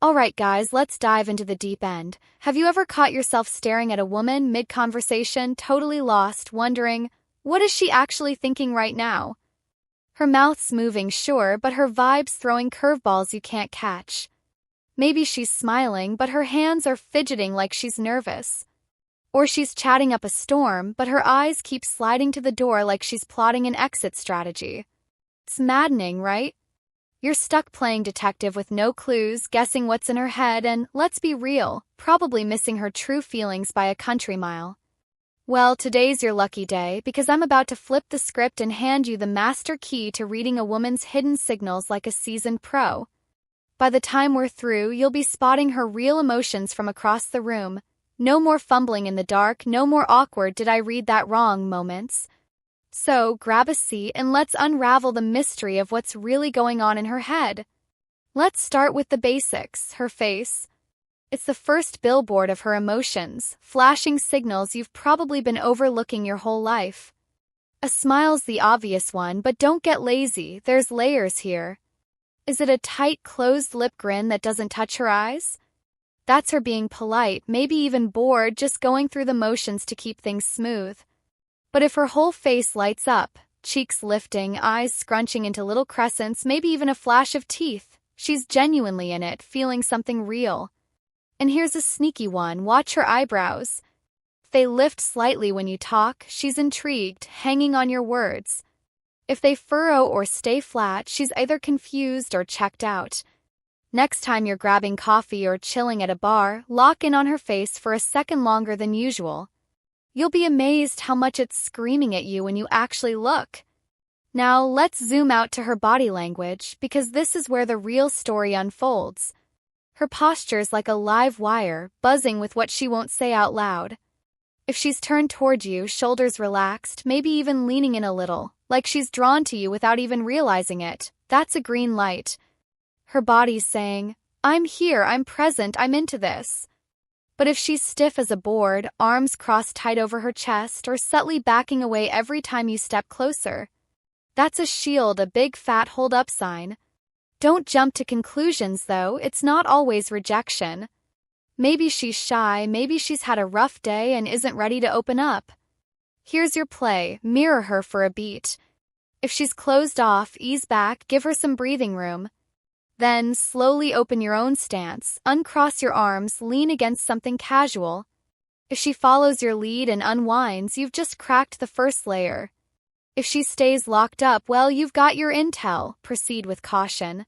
Alright guys, let's dive into the deep end. Have you ever caught yourself staring at a woman mid-conversation, totally lost, wondering, what is she actually thinking right now? Her mouth's moving, sure, but her vibe's throwing curveballs you can't catch. Maybe she's smiling, but her hands are fidgeting like she's nervous. Or she's chatting up a storm, but her eyes keep sliding to the door like she's plotting an exit strategy. It's maddening, right? You're stuck playing detective with no clues, guessing what's in her head, and, let's be real, probably missing her true feelings by a country mile. Well, today's your lucky day, because I'm about to flip the script and hand you the master key to reading a woman's hidden signals like a seasoned pro. By the time we're through, you'll be spotting her real emotions from across the room. No more fumbling in the dark, no more awkward "did I read that wrong" moments. So, grab a seat and let's unravel the mystery of what's really going on in her head. Let's start with the basics, her face. It's the first billboard of her emotions, flashing signals you've probably been overlooking your whole life. A smile's the obvious one, but don't get lazy, there's layers here. Is it a tight, closed-lip grin that doesn't touch her eyes? That's her being polite, maybe even bored, just going through the motions to keep things smooth. But if her whole face lights up, cheeks lifting, eyes scrunching into little crescents, maybe even a flash of teeth, she's genuinely in it, feeling something real. And here's a sneaky one, watch her eyebrows. If they lift slightly when you talk, she's intrigued, hanging on your words. If they furrow or stay flat, she's either confused or checked out. Next time you're grabbing coffee or chilling at a bar, lock in on her face for a second longer than usual. You'll be amazed how much it's screaming at you when you actually look. Now, let's zoom out to her body language, because this is where the real story unfolds. Her posture's like a live wire, buzzing with what she won't say out loud. If she's turned toward you, shoulders relaxed, maybe even leaning in a little, like she's drawn to you without even realizing it, that's a green light. Her body's saying, "I'm here, I'm present, I'm into this." But if she's stiff as a board, arms crossed tight over her chest, or subtly backing away every time you step closer, that's a shield, a big fat hold-up sign. Don't jump to conclusions, though, it's not always rejection. Maybe she's shy, maybe she's had a rough day and isn't ready to open up. Here's your play, mirror her for a beat. If she's closed off, ease back, give her some breathing room. Then, slowly open your own stance, uncross your arms, lean against something casual. If she follows your lead and unwinds, you've just cracked the first layer. If she stays locked up, well, you've got your intel. Proceed with caution.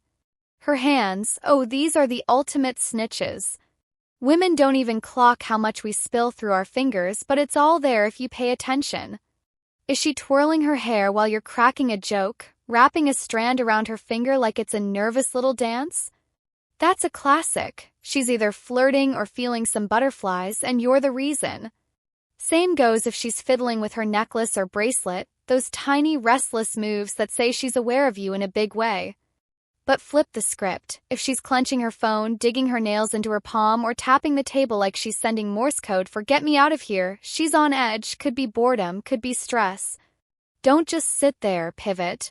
Her hands, oh, these are the ultimate snitches. Women don't even clock how much we spill through our fingers, but it's all there if you pay attention. Is she twirling her hair while you're cracking a joke, wrapping a strand around her finger like it's a nervous little dance? That's a classic. She's either flirting or feeling some butterflies, and you're the reason. Same goes if she's fiddling with her necklace or bracelet, those tiny, restless moves that say she's aware of you in a big way. But flip the script. If she's clenching her phone, digging her nails into her palm, or tapping the table like she's sending Morse code for "get me out of here," she's on edge, could be boredom, could be stress. Don't just sit there, pivot.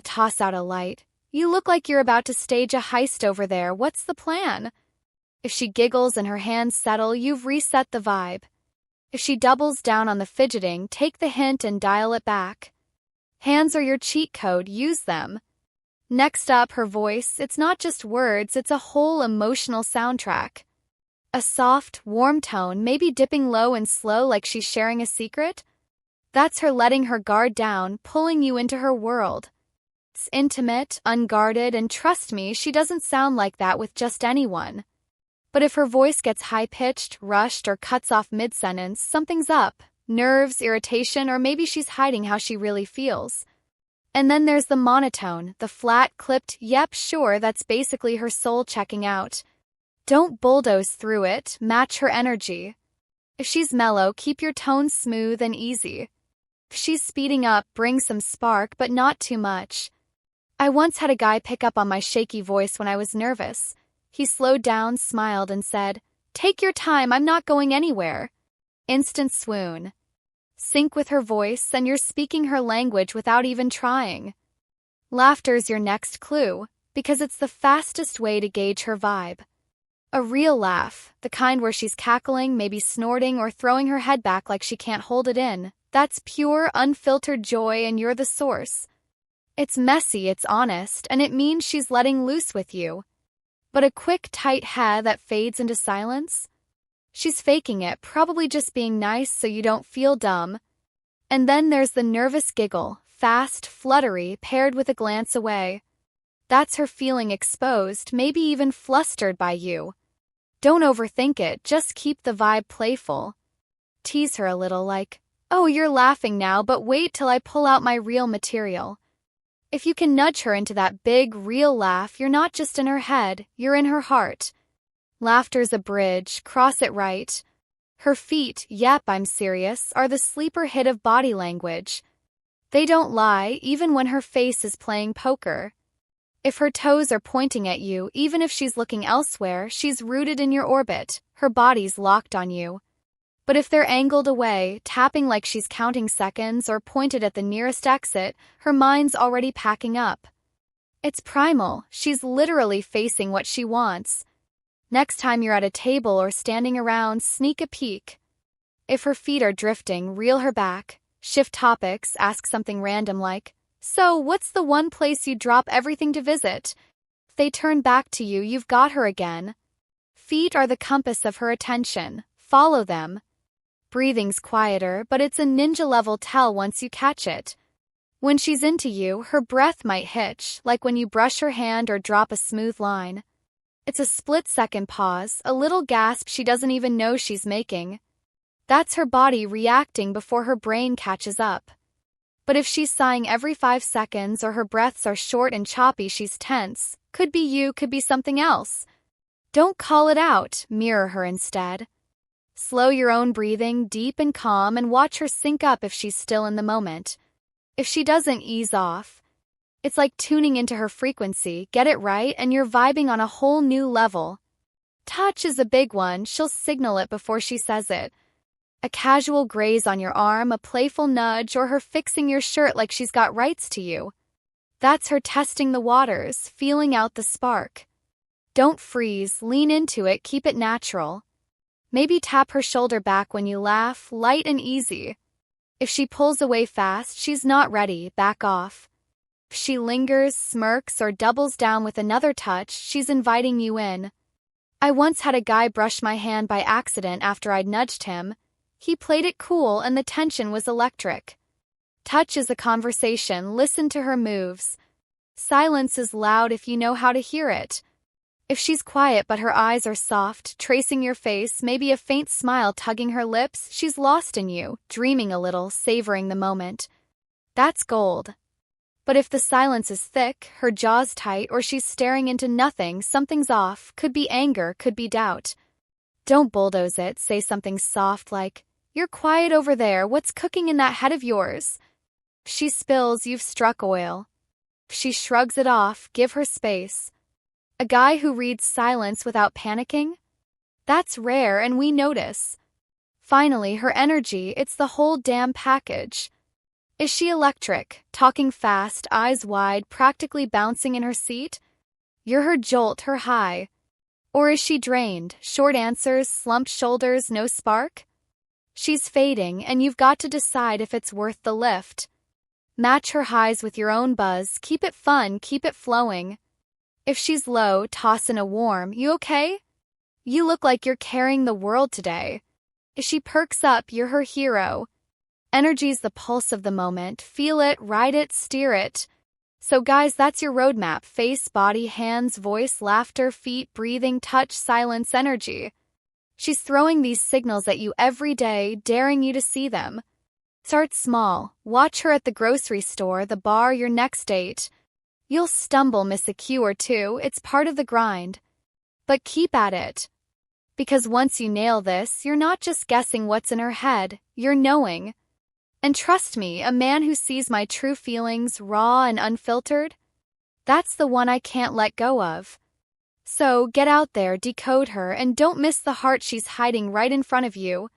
Toss out a light. You look like you're about to stage a heist over there, what's the plan? If she giggles and her hands settle, you've reset the vibe. If she doubles down on the fidgeting, take the hint and dial it back. Hands are your cheat code, use them. Next up, her voice. It's not just words, it's a whole emotional soundtrack. A soft, warm tone, maybe dipping low and slow like she's sharing a secret. That's her letting her guard down, pulling you into her world. It's intimate, unguarded, and trust me, she doesn't sound like that with just anyone. But if her voice gets high-pitched, rushed, or cuts off mid-sentence, something's up. Nerves, irritation, or maybe she's hiding how she really feels. And then there's the monotone, the flat, clipped, "yep, sure," that's basically her soul checking out. Don't bulldoze through it, match her energy. If she's mellow, keep your tone smooth and easy. If she's speeding up, bring some spark, but not too much. I once had a guy pick up on my shaky voice when I was nervous. He slowed down, smiled, and said, "Take your time, I'm not going anywhere." Instant swoon. Sync with her voice, and you're speaking her language without even trying. Laughter's your next clue, because it's the fastest way to gauge her vibe. A real laugh, the kind where she's cackling, maybe snorting or throwing her head back like she can't hold it in. That's pure, unfiltered joy and you're the source. It's messy, it's honest, and it means she's letting loose with you. But a quick, tight ha that fades into silence? She's faking it, probably just being nice so you don't feel dumb. And then there's the nervous giggle, fast, fluttery, paired with a glance away. That's her feeling exposed, maybe even flustered by you. Don't overthink it, just keep the vibe playful. Tease her a little like, oh, you're laughing now, but wait till I pull out my real material. If you can nudge her into that big, real laugh, you're not just in her head, you're in her heart. Laughter's a bridge, cross it right. Her feet, yep, I'm serious, are the sleeper hit of body language. They don't lie, even when her face is playing poker. If her toes are pointing at you, even if she's looking elsewhere, she's rooted in your orbit, her body's locked on you. But if they're angled away, tapping like she's counting seconds or pointed at the nearest exit, her mind's already packing up. It's primal, she's literally facing what she wants. Next time you're at a table or standing around, sneak a peek. If her feet are drifting, reel her back, shift topics, ask something random like, so, what's the one place you drop everything to visit? If they turn back to you, you've got her again. Feet are the compass of her attention. Follow them. Breathing's quieter, but it's a ninja-level tell once you catch it. When she's into you, her breath might hitch, like when you brush her hand or drop a smooth line. It's a split-second pause, a little gasp she doesn't even know she's making. That's her body reacting before her brain catches up. But if she's sighing every 5 seconds or her breaths are short and choppy, she's tense. Could be you, could be something else. Don't call it out, mirror her instead. Slow your own breathing, deep and calm, and watch her sync up if she's still in the moment. If she doesn't, ease off. It's like tuning into her frequency, get it right, and you're vibing on a whole new level. Touch is a big one, she'll signal it before she says it. A casual graze on your arm, a playful nudge, or her fixing your shirt like she's got rights to you. That's her testing the waters, feeling out the spark. Don't freeze, lean into it, keep it natural. Maybe tap her shoulder back when you laugh, light and easy. If she pulls away fast, she's not ready, back off. If she lingers, smirks, or doubles down with another touch, she's inviting you in. I once had a guy brush my hand by accident after I'd nudged him. He played it cool and the tension was electric. Touch is a conversation, listen to her moves. Silence is loud if you know how to hear it. If she's quiet but her eyes are soft, tracing your face, maybe a faint smile tugging her lips, she's lost in you, dreaming a little, savoring the moment. That's gold. But if the silence is thick, her jaw's tight, or she's staring into nothing, something's off, could be anger, could be doubt. Don't bulldoze it, say something soft like, you're quiet over there, what's cooking in that head of yours? If she spills, you've struck oil. If she shrugs it off, give her space. A guy who reads silence without panicking? That's rare and we notice. Finally, her energy, it's the whole damn package. Is she electric, talking fast, eyes wide, practically bouncing in her seat? You're her jolt, her high. Or is she drained, short answers, slumped shoulders, no spark? She's fading, and you've got to decide if it's worth the lift. Match her highs with your own buzz, keep it fun, keep it flowing. If she's low, toss in a warm, you okay? You look like you're carrying the world today. If she perks up, you're her hero. Energy's the pulse of the moment, feel it, ride it, steer it. So guys, that's your roadmap, face, body, hands, voice, laughter, feet, breathing, touch, silence, energy. She's throwing these signals at you every day, daring you to see them. Start small. Watch her at the grocery store, the bar, your next date. You'll stumble, miss a cue or two, it's part of the grind. But keep at it. Because once you nail this, you're not just guessing what's in her head, you're knowing. And trust me, a man who sees my true feelings, raw and unfiltered, that's the one I can't let go of. So, get out there, decode her, and don't miss the heart she's hiding right in front of you.